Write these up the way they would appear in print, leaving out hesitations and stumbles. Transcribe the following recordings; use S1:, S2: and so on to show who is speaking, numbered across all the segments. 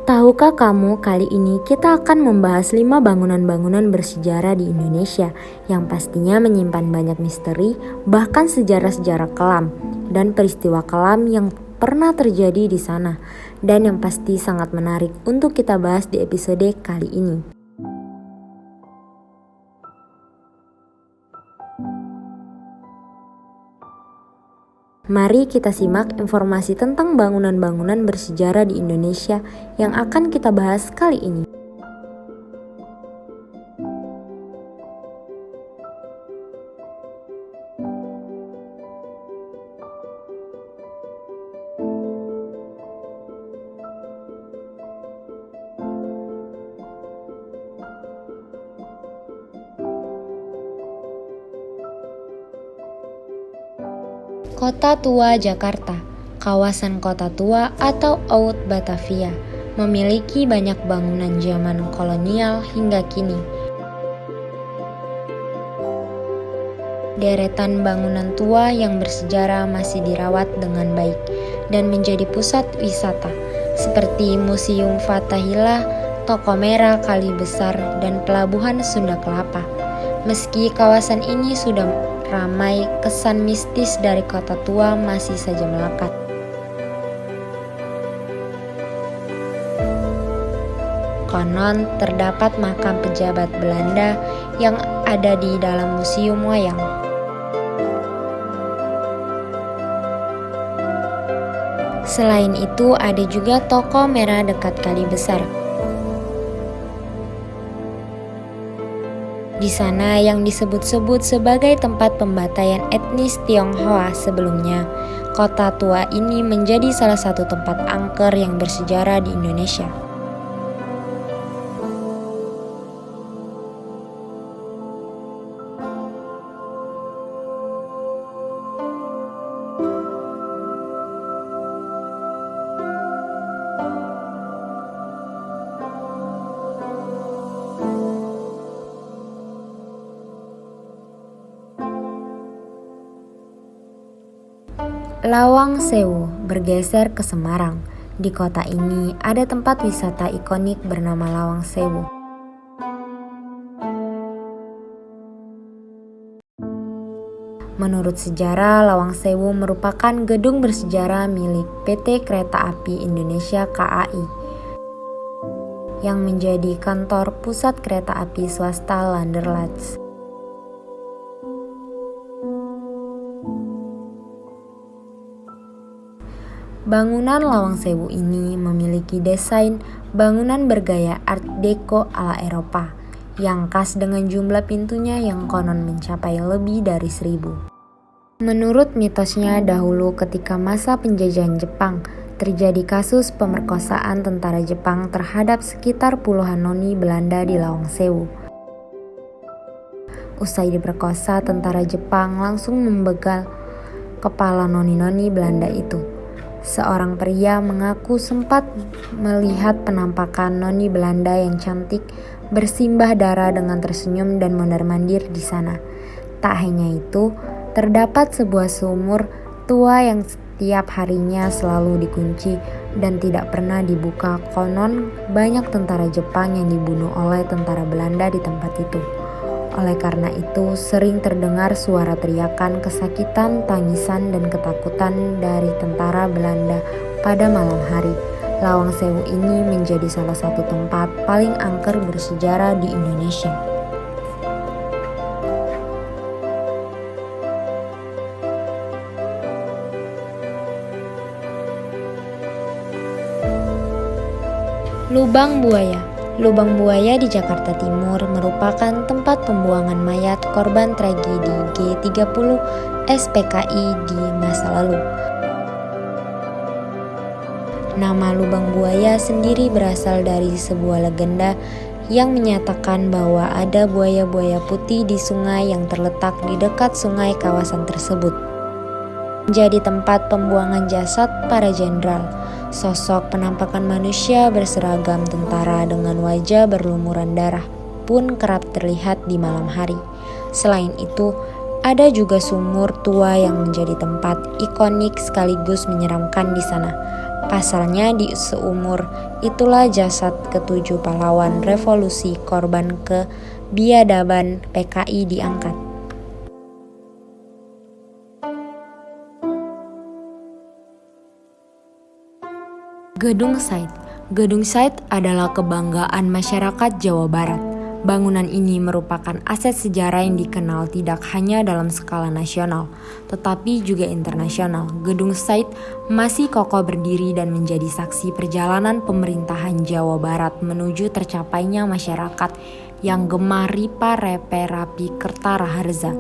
S1: Tahukah kamu, kali ini kita akan membahas 5 bangunan-bangunan bersejarah di Indonesia yang pastinya menyimpan banyak misteri, bahkan sejarah-sejarah kelam dan peristiwa kelam yang pernah terjadi di sana, dan yang pasti sangat menarik untuk kita bahas di episode kali ini. Mari kita simak informasi tentang bangunan-bangunan bersejarah di Indonesia yang akan kita bahas kali ini. Kota Tua Jakarta, kawasan Kota Tua atau Oud Batavia, memiliki banyak bangunan zaman kolonial hingga kini. Deretan bangunan tua yang bersejarah masih dirawat dengan baik dan menjadi pusat wisata, seperti Museum Fathahillah, Toko Merah Kali Besar, dan Pelabuhan Sunda Kelapa. Meski kawasan ini sudah ramai, kesan mistis dari Kota Tua masih saja melekat. Konon terdapat makam pejabat Belanda yang ada di dalam museum wayang. Selain itu, ada juga Toko Merah dekat Kali Besar. Di sana yang disebut-sebut sebagai tempat pembantaian etnis Tionghoa sebelumnya. Kota Tua ini menjadi salah satu tempat angker yang bersejarah di Indonesia. Lawang Sewu bergeser ke Semarang. Di kota ini ada tempat wisata ikonik bernama Lawang Sewu. Menurut sejarah, Lawang Sewu merupakan gedung bersejarah milik PT Kereta Api Indonesia (KAI) yang menjadi kantor pusat kereta api swasta Landerlats. Bangunan Lawang Sewu ini memiliki desain bangunan bergaya Art Deco ala Eropa, yang khas dengan jumlah pintunya yang konon mencapai lebih dari 1000. Menurut mitosnya, dahulu ketika masa penjajahan Jepang, terjadi kasus pemerkosaan tentara Jepang terhadap sekitar puluhan noni Belanda di Lawang Sewu. Usai diperkosa, tentara Jepang langsung membegal kepala noni-noni Belanda itu. Seorang pria mengaku sempat melihat penampakan noni Belanda yang cantik bersimbah darah dengan tersenyum dan mondar-mandir di sana. Tak hanya itu, terdapat sebuah sumur tua yang setiap harinya selalu dikunci dan tidak pernah dibuka. Konon banyak tentara Jepang yang dibunuh oleh tentara Belanda di tempat itu. Oleh karena itu, sering terdengar suara teriakan kesakitan, tangisan, dan ketakutan dari tentara Belanda pada malam hari. Lawang Sewu ini menjadi salah satu tempat paling angker bersejarah di Indonesia. Lubang Buaya. Lubang Buaya di Jakarta Timur merupakan tempat pembuangan mayat korban tragedi G30 SPKI di masa lalu. Nama Lubang Buaya sendiri berasal dari sebuah legenda yang menyatakan bahwa ada buaya-buaya putih di sungai yang terletak di dekat sungai kawasan tersebut. Menjadi tempat pembuangan jasad para jenderal. Sosok penampakan manusia berseragam tentara dengan wajah berlumuran darah pun kerap terlihat di malam hari. Selain itu, Ada juga sumur tua yang menjadi tempat ikonik sekaligus menyeramkan di sana. Pasalnya di seumur itulah jasad ketujuh pahlawan revolusi korban kebiadaban PKI diangkat. Gedung Said. Gedung Said adalah kebanggaan masyarakat Jawa Barat. Bangunan ini merupakan aset sejarah yang dikenal tidak hanya dalam skala nasional, tetapi juga internasional. Gedung Said masih kokoh berdiri dan menjadi saksi perjalanan pemerintahan Jawa Barat menuju tercapainya masyarakat yang gemar ripa repe rapi kerta raharja.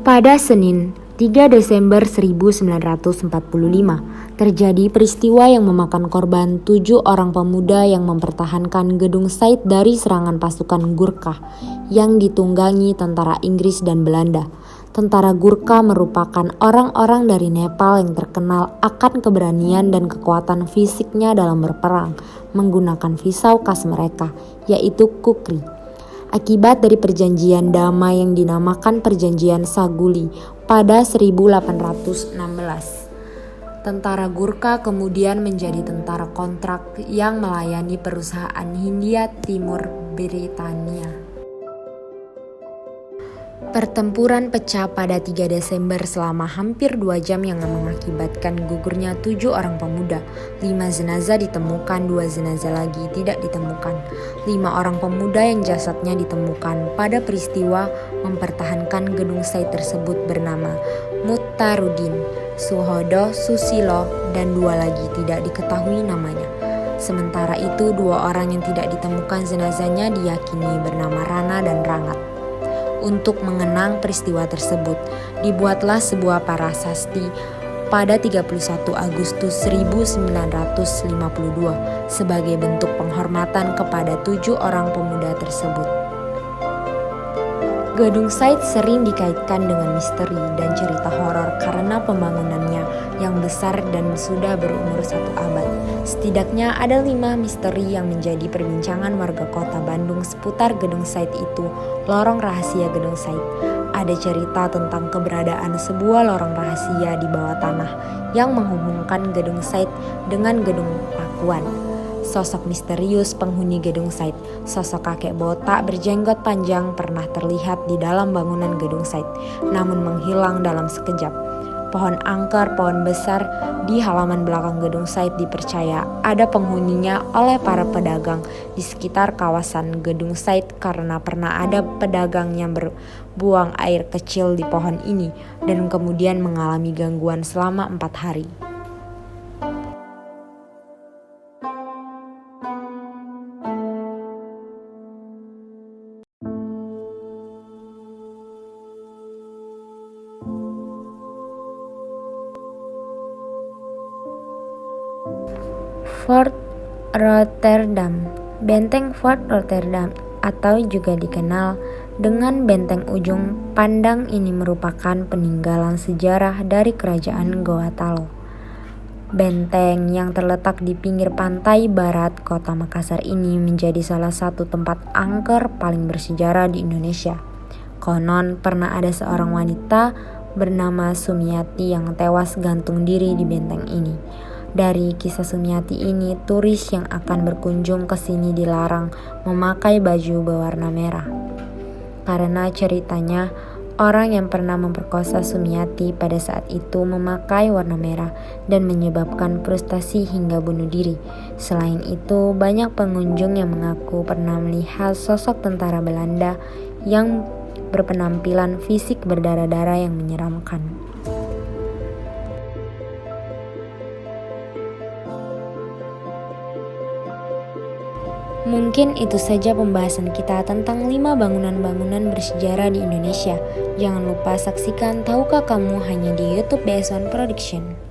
S1: Pada Senin 3 Desember 1945, terjadi peristiwa yang memakan korban 7 orang pemuda yang mempertahankan Gedung Said dari serangan pasukan Gurkha yang ditunggangi tentara Inggris dan Belanda. Tentara Gurkha merupakan orang-orang dari Nepal yang terkenal akan keberanian dan kekuatan fisiknya dalam berperang menggunakan pisau khas mereka, yaitu kukri. Akibat dari perjanjian damai yang dinamakan Perjanjian Saguli pada 1816. Tentara Gurkha kemudian menjadi tentara kontrak yang melayani perusahaan Hindia Timur Britania. Pertempuran pecah pada 3 Desember selama hampir 2 jam yang mengakibatkan gugurnya 7 orang pemuda. 5 jenazah ditemukan, 2 jenazah lagi tidak ditemukan. 5 orang pemuda yang jasadnya ditemukan pada peristiwa mempertahankan Gedung Said tersebut bernama Muhtarudin, Suhodo, Susilo, dan 2 lagi tidak diketahui namanya. Sementara itu 2 orang yang tidak ditemukan jenazahnya diyakini bernama Rana dan Rangat. Untuk mengenang peristiwa tersebut, dibuatlah sebuah prasasti pada 31 Agustus 1952 sebagai bentuk penghormatan kepada 7 orang pemuda tersebut. Gedung Said sering dikaitkan dengan misteri dan cerita horor karena pembangunannya yang besar dan sudah berumur 1 abad. Setidaknya ada 5 misteri yang menjadi perbincangan warga kota Bandung seputar Gedung Said itu. Lorong rahasia Gedung Said. Ada cerita tentang keberadaan sebuah lorong rahasia di bawah tanah yang menghubungkan Gedung Said dengan Gedung Pakuan. Sosok misterius penghuni Gedung Said, sosok kakek botak berjenggot panjang pernah terlihat di dalam bangunan Gedung Said, namun menghilang dalam sekejap. Pohon angker, pohon besar di halaman belakang Gedung Said dipercaya ada penghuninya oleh para pedagang di sekitar kawasan Gedung Said karena pernah ada pedagang yang berbuang air kecil di pohon ini dan kemudian mengalami gangguan selama 4 hari. Fort Rotterdam. Benteng Fort Rotterdam atau juga dikenal dengan Benteng Ujung Pandang ini merupakan peninggalan sejarah dari Kerajaan Gorontalo. Benteng yang terletak di pinggir pantai barat kota Makassar ini menjadi salah satu tempat angker paling bersejarah di Indonesia. Konon pernah ada seorang wanita bernama Sumiati yang tewas gantung diri di benteng ini. Dari kisah Sumiati ini, turis yang akan berkunjung ke sini dilarang memakai baju berwarna merah. Karena ceritanya, orang yang pernah memperkosa Sumiati pada saat itu memakai warna merah dan menyebabkan frustasi hingga bunuh diri. Selain itu, banyak pengunjung yang mengaku pernah melihat sosok tentara Belanda yang berpenampilan fisik berdarah-darah yang menyeramkan. Mungkin itu saja pembahasan kita tentang 5 bangunan-bangunan bersejarah di Indonesia. Jangan lupa saksikan Tahukah Kamu hanya di YouTube BS1 Production.